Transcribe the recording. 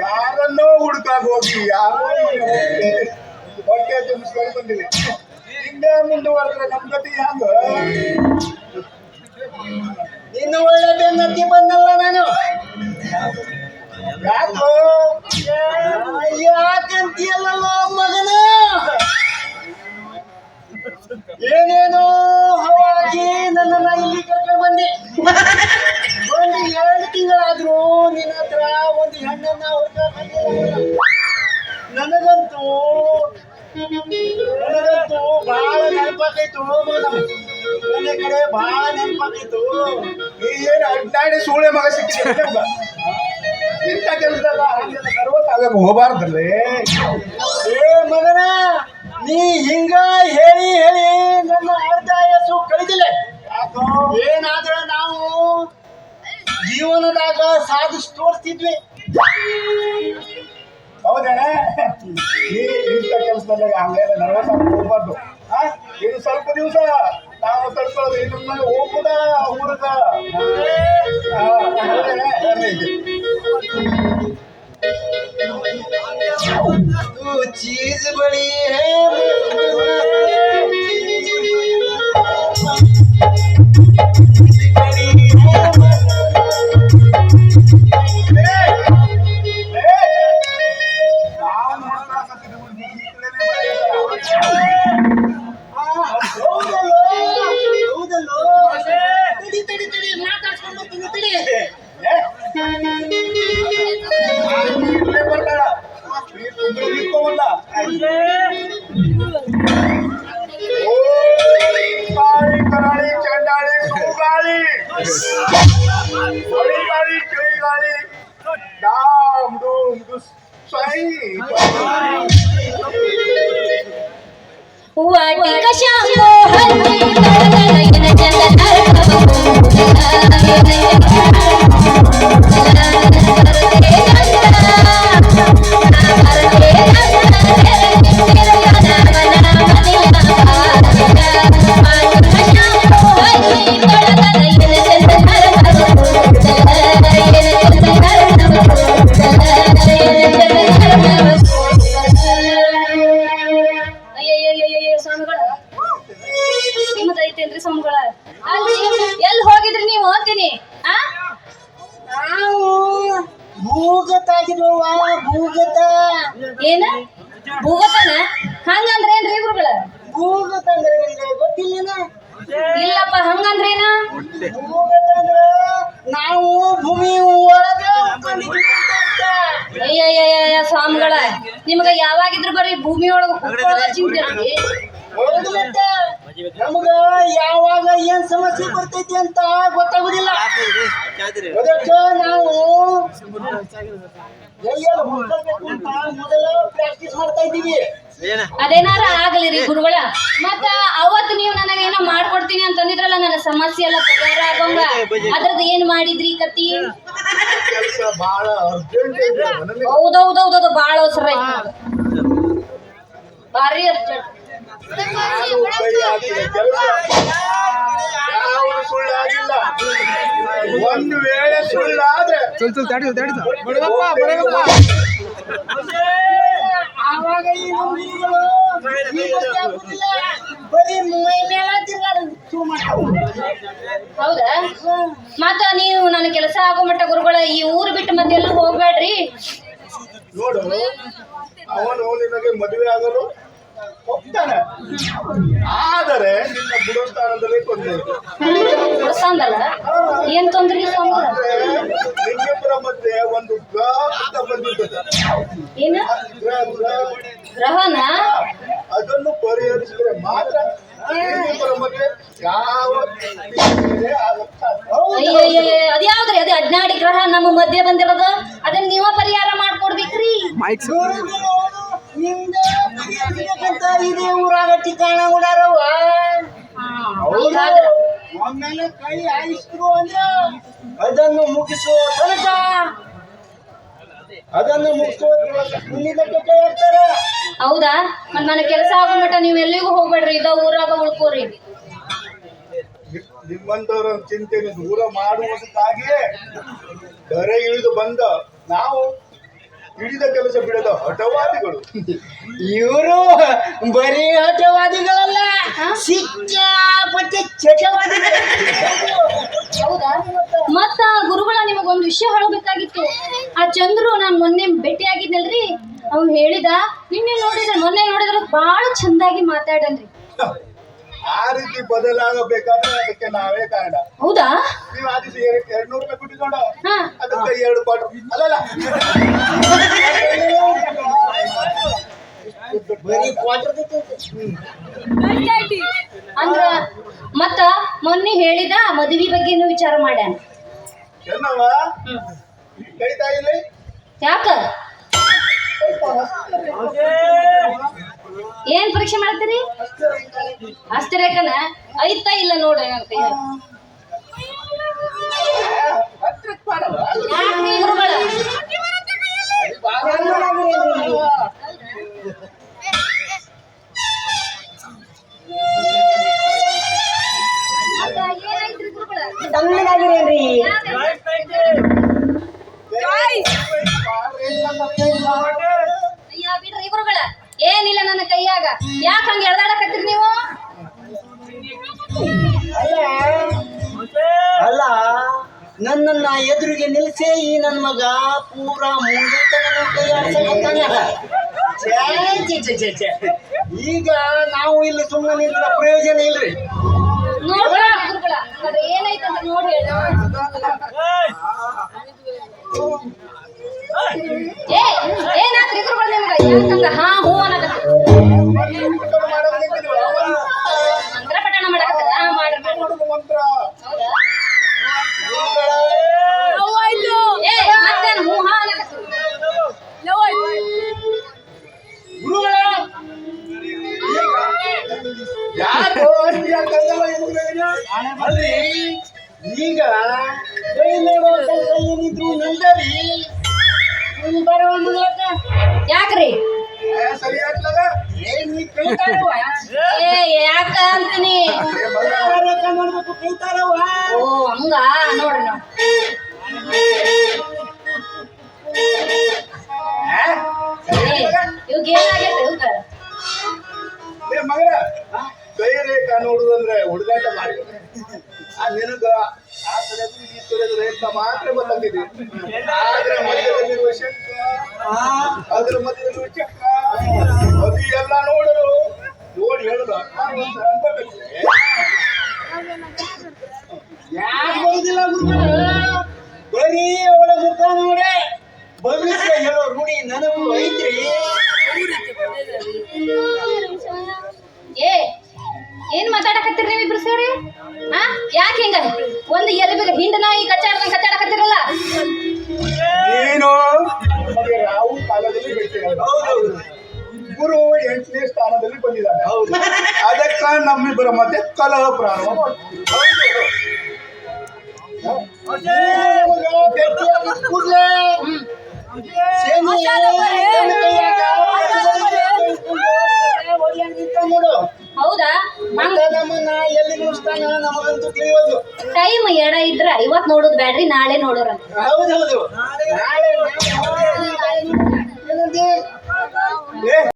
ಯಾರನ್ನೋ ಹುಡುಕಾಗ ಹೋಗಿ ಯಾರೋ ಹೊಟ್ಟೆ ತುಂಬಿಸ್ಕೊಂಡು ಬಂದಿದೆ. ಹಿಂಗೆ ಮುಂದುವರೆದ್ರೆ ನಮ್ ಜೊತೆ ಹ್ಯಾಂಗ? ಇನ್ನು ಒಳ್ಳೆ ಬೆನ್ನತ್ತಿ ಬಂದಲ್ಲ ನಾನು. ಯಾಕೋ ಯಾಕಂತೀಯಲ್ಲ ಮಗನ? ಏನೇನೋ ಹವಾಗಿ ನನ್ನನ್ನ ಇಲ್ಲಿ ಕರ್ಕೊಂಡು ಬಂದೆ. ಒಂದು 2 ತಿಂಗಳಾದ್ರೂ ನಿನ್ನ ಹತ್ರ ಒಂದು ಹೆಣ್ಣನ್ನ ಹುಡ್ಕೊಂಡು ಬಂದಿಲ್ಲ. ನನಗಂತೂ ಬಹಳ ನೆನಪಾಕೈತು. ನನ್ನ ಕಡೆ ಬಹಳ ನೆನಪಾಕೈತು. ಏನು ಅಡ್ಡಾಡಿ ಸೂಳೆ ಮಗ ಸಿಕ್ಕಿದೆ. ಇಂಥ ಕೆಲಸದಾಗ ಗರ್ವತ್ತಾಗಕ್ಕೆ ಹೋಗಬಾರ್ದಲ್ಲೇ. ಏ ಮಗನ, ನೀ ಹಿಂಗ ಹೇಳಿ ಹೇಳಿ ನನ್ನ ಅರ್ಧ ಆಯಸ್ಸು ಕಳೆದಿಲ್ಲ. ಏನಾದ್ರೆ ನಾವು ಜೀವನದಾಗ ಸಾಧಿಸಿ ತೋರಿಸ್ತಿದ್ವಿ. ಹೌದಣ್ಣ, ನೀ ಇಂಥ ಕೆಲಸದಾಗ ಹಂಗೆಲ್ಲ ನರ್ವಸ್ ಆಗಿ ಹೋಗ್ಬಾರ್ದು. ಇದು ಸ್ವಲ್ಪ ದಿವಸ ನಾವು ತಡ್ಕೊಳ್ಳೋದು, ಇದನ್ನ ಹೋಗ್ಬಿಡ ಊರದ. ಚೀಸ್ ಬಳಿ ಕರಾಳಿ ಚಂಡಾಳಿ ಸುಗಾಳಿ ಗಾಳಿ ಚಳಿಗಾಳಿ ಡಾಮ್ ಡೂಮ್ ದುಸ್ ಸೈ ವಾಟಿಕ ಶಾಂಭೋ ಹಂದಿ ಕರಗಲಗಿನ ಎಲ್ಲಿ ಹೋಗಿದ್ರಿ ನೀವು ಅಂತೀನಿ? ನಾವು ಭೂಗತಾಗಿದ್ವ. ಭೂಗತ ಏನ ಭೂಗತನ? ಹಂಗಂದ್ರೆ ಏನ್ರಿ ಗುರುಗಳ? ಭೂಗತ ಅಂದ್ರೆ ಗೊತ್ತಿಲ್ಲ? ಇಲ್ಲಪ್ಪ, ಹಂಗಂದ್ರೇನ? ಭೂಗತ ಅಂದ್ರೆ ನಾವು ಭೂಮಿ ಒಳಗ ಅಯ್ಯಯ್ಯ ಸ್ವಾಮಿಗಳ, ನಿಮಗ ಯಾವಾಗಿದ್ರು ಬರೀ ಭೂಮಿ ಒಳಗ ಚಿಂತೆ. ನಮಗ ಯಾವಾಗ ಏನ್ ಸಮಸ್ಯೆ ಬರ್ತೈತಿ ಅಂತ ಗೊತ್ತಾಗುದಿಲ್ಲ. ಅದಕ್ಕೆ ನಾವು ಮೊದಲ ಪ್ರಾಕ್ಟೀಸ್ ಮಾಡ್ತಾ ಇದ್ದೀವಿ. ಅದೇನಾರ ಆಗಲಿ ಗುರುಗಳ. ಮತ್ತ ಅವತ್ತು ನೀವು ನನಗೆ ಏನೋ ಮಾಡ್ಕೊಡ್ತೀನಿ ಅಂತಂದಿದ್ರಲ್ಲ, ನನ್ನ ಸಮಸ್ಯೆ ಎಲ್ಲ ಪರಿಹಾರ ಆಗೋಂಗ, ಅದ್ರದ್ದು ಏನ್ ಮಾಡಿದ್ರಿ ಕತಿ? ಹೌದೌದೌದೌದು, ಬಾಳ ಅವಸರ ಐತಿ, ಭಾರಿ ಅರ್ಜೆಂಟ್. ಸುಳ್ಳಾಗಿಲ್ಲ. ಒಂದು ವೇಳೆ ಸುಳ್ಳಾದ್ರೆ ಆವಾಗ ಬರೀ ಮೈ ಮೇಲೆ ಹೌದಾ? ಮತ್ತ ನೀವು ನನ್ನ ಕೆಲಸ ಆಗೋ ಮಟ್ಟ ಗುರುಗಳ ಈ ಊರು ಬಿಟ್ಟು ಮತ್ತೆ ಎಲ್ಲ ಹೋಗ್ಬೇಡ್ರಿ. ನೋಡು, ಅವನು ನಿನಗೆ ಮದುವೆ ಆಗಲು ಹೋಗ್ತಾನೆ, ಆದರೆ ನಿನ್ನ ಬಿಡೋ ಸ್ಥಾನದಲ್ಲಿ ತೊಂದರೆ. ಏನ್ ತೊಂದ್ರಿ? ನಿಮ್ಮಿಬ್ಬರ ಮಧ್ಯೆ ಒಂದು ಗ್ರಹ ಬಂದಿರ್ತದೆ. ಏನ ಗ್ರಹನ? ಅದನ್ನು ಪರಿಹರಿಸಿದ್ರೆ ಮಾತ್ರ ನಿಮ್ಮಿಬ್ಬರ ಮಧ್ಯೆ ಯಾವ ಅದ್ಯಾವ್ದ್ರಿ? ಅದೇ ಅಡ್ನಾಡಿ ಗ್ರಹ ನಮ್ಮ ಮಧ್ಯೆ ಬಂದಿರೋದು, ಅದನ್ನ ನೀವ ಪರಿಹಾರ ಮಾಡ್ಕೊಡ್ಬೇಕ್ರಿ. ಇದೇ ಊರಾಗ ಠಿಕಾಣ ಉಡಾರವ. ಒಮ್ಮೆಲೆ ಕೈ ಆಯಿಸ್ರು ಅಂದ್ರೆ ಅದನ್ನು ಮುಗಿಸುವ ತನಕ, ಅದನ್ನು ಮುಗಿಸುವ ಮುಂದಿನಕ್ಕೆ ಕೈ ಹಾಕ್ತಾರೆ. ಹೌದಾ? ಮತ್ ನನ್ನ ಕೆಲಸ ಆಗೋ ಮಟ್ಟ ನೀವ್ ಎಲ್ಲಿಗೂ ಹೋಗ್ಬೇಡ್ರಿ, ಇದ ಊರಾಗ ಉಳ್ಕೋರಿ. ನಿಮ್ಮಂತವರ ಚಿಂತೆಯನ್ನು ದೂರ ಮಾಡುವುದಕ್ಕಾಗಿಯೇ ಧರೆ ಇಳಿದು ಬಂದ ನಾವು ಹಿಡಿದ ಕೆಲಸ ಬಿಡದ ಹಠವಾದಿಗಳು. ಇವರು ಬರೀ ಹಠವಾದಿಗಳಲ್ಲ, ಸಿಕ್ಕಾಪಟ್ಟೆ ಚಟವಾದಿಗಳು. ಹೌದಾ? ಮತ್ತ ಗುರುಗಳ ನಿಮಗೊಂದು ವಿಷಯ ಹೇಳಬೇಕಾಗಿತ್ತು. ಆ ಚಂದ್ರು ನಾನ್ ಮೊನ್ನೆ ಭೇಟಿಯಾಗಿದ್ನಲ್ರಿ, ಅವ್ನು ಹೇಳಿದ ಮೊನ್ನೆ ನೋಡಿದ್ರೆ ಬಹಳ ಚಂದಾಗಿ ಮಾತಾಡನ್ರಿ. ಆ ರೀತಿ ಬದಲಾಗಬೇಕಾದ್ರೆ ಅದಕ್ಕೆ ನಾವೇ ಕಾರಣ. ಹೌದಾ? ನೀವು ಆ ದಿವಸ 200 ರೂಪಾಯಿ ಕೊಟ್ಟಿಕೊಂಡು ಹಾ. ಅದಕ್ಕೆ 2 ಕ್ವಾರ್ಟರ್ ಅಲ್ಲಲ್ಲ ಬರೀ ಕ್ವಾರ್ಟರ್ ಅಂದ್ರ ಮತ್ತ ಮೊನ್ನೆ ಹೇಳಿದ ಮದುವೆ ಬಗ್ಗೆನೂ ವಿಚಾರ ಮಾಡ್ಯಾನ. ಚೆನ್ನವ ಕೈತಾ ಇಲ್ಲಿ ಯಾಕ? ಏನ್ ಪರೀಕ್ಷೆ ಮಾಡ್ತೀರಿ? ಹಸ್ತಿರೇಕನ ಐತಾ ಇಲ್ಲ ನೋಡ್ರಿ ನನ್ನ ಕೈ. ಯಾಕ್ರಿ ಗುರುಗಳ? ಏನಾಯ್ತ್ರಿ ಗುರುಗಳ? ತಣ್ಣಗಾಗಿರೇನ್ರಿ? ಅಯ್ಯ ಬಿಡ್ರಿ ಗುರುಗಳ, ಏನಿಲ್ಲ ನನ್ನ ಕೈಯಾಗ. ಯಾಕ ಹಂಗ ಎಳ್ದಾಡಕತ್ತೀರಿ ನೀವು? ಅಲ್ಲ, ನನ್ನನ್ನ ಎದುರಿಗೆ ನಿಲ್ಸೇ ಈ ನನ್ನ ಮಗ ಪೂರಾ ಮುಂದೂತ ನನ್ನ ಕೈ ಆಡ್ಸಕತ್ತಾನ. ಈಗ ನಾವು ಇಲ್ಲಿ ಸುಮ್ಮನೆ ನಿಂತ್ರ ಪ್ರಯೋಜನ ಇಲ್ರಿ. ನೋಡ್ರಿ ಗುರುಗಳ, ಅದು ಏನಾಯ್ತಂತ ನೋಡಿ ಹೇಳ. ಏನಾತ್ರಿ ಗುರುಗಳ ನಿಮ್ಗ? ಯಾಕಂಗ ಹಾ ಹೂ ಅನ್ನಕತ್ತೀರಿ? ಮಂತ್ರ ಪಠಣ ಮಾಡಕತ್ತೀರ? ಹಾ ಮಾಡ್ರಿ ಮಾಡ್ರಿ. ಮಂತ್ರ ಹೌದಾ? ಮತ್ತೇನು ಹೂ ಹಾ ಅನ್ನಕತ್ತೀರಿ? ಯಾರು ಅಲ್ರಿ, ಈಗ ಕೈ ನೋಡೋ ಕೆಲಸ ಏನಿದ್ರು ನಂದರಿ. ಯಾಕ್ರಿ? ಸರಿ ಆಗ್ಲದ ಏ ಯಾಕ ಅಂತೀನಿ? ಮಾಡ್ಬೇಕು ಕೈತಾರವ. ಓ ಹಂಗ ನೋಡ್ರಿ ನಾವು. ಇವಾಗ ಏನಾಗೈತೆ ಇವ್ಗ? ಮಗನ ಕೈ ರೇಖಾ ನೋಡುದಂದ್ರೆ ಹುಡುಗಾಟ ಮಾಡಿ ನಿನಗ ಆ ಕಡೆದು ಈ ಕಡೆದು ರೇಖಾ ಮಾತ್ರ ಗೊತ್ತಾಗ್ತಿದೆ. ಆದ್ರೆ ಮಧ್ಯದಲ್ಲಿರುವ ಶಂಕ, ಅದ್ರ ಮಧ್ಯದಲ್ಲಿರುವ ಚಕ್ರ, ಅದು ಎಲ್ಲ ನೋಡಲು ನೋಡಿ ಹೇಳುದು ಯಾಕೆ ಬರುದಿಲ್ಲ ಗುರುಗಳೇ? ಬರೀ ಅವಳ ಮುಖ ನೋಡೆ ಭವಿಷ್ಯ ಹೇಳೋ ರೂಢಿ ನನಗೂ ಐತ್ರಿ. ಏನ್ ಮಾತಾಡಕತ್ತೀರಿ ನೀವಿಬ್ರು ಸೇರಿ? ಹಾ ಯಾಕೆ ಹಿಂಗ ಒಂದು ಎಲುಬಿಗೆ ಹಿಂಡ ನಾಯಿ ಕಚ್ಚಾಡಕತ್ತಿರಲ್ಲ? ನೀನು ನಮಗೆ ರಾಹು ಕಾಲದಲ್ಲಿ ಭೇಟಿ ಗುರು 8ನೇ ಸ್ಥಾನದಲ್ಲಿ ಬಂದಿದ್ದಾನೆ. ಅದಕ್ಕ ನಮ್ಮಿಬ್ಬರ ಮಧ್ಯೆ ಕಲಹ ಪ್ರಾರಂಭ ಕೂಡ್ಲೆ ನೋಡು. ಹೌದಾ? ನಮ್ಮನ್ನ ಎಲ್ಲಿ ನುಡಿಸ್ತಾನ ನಮಗಂತೂ ತಿಳಿಯೋದು. ಟೈಮ್ ಎಡ ಇದ್ರ ಇವತ್ ನೋಡುದು ಬ್ಯಾಡ್ರಿ, ನಾಳೆ ನೋಡೋರ. ಹೌದೌದು, ನಾಳೆ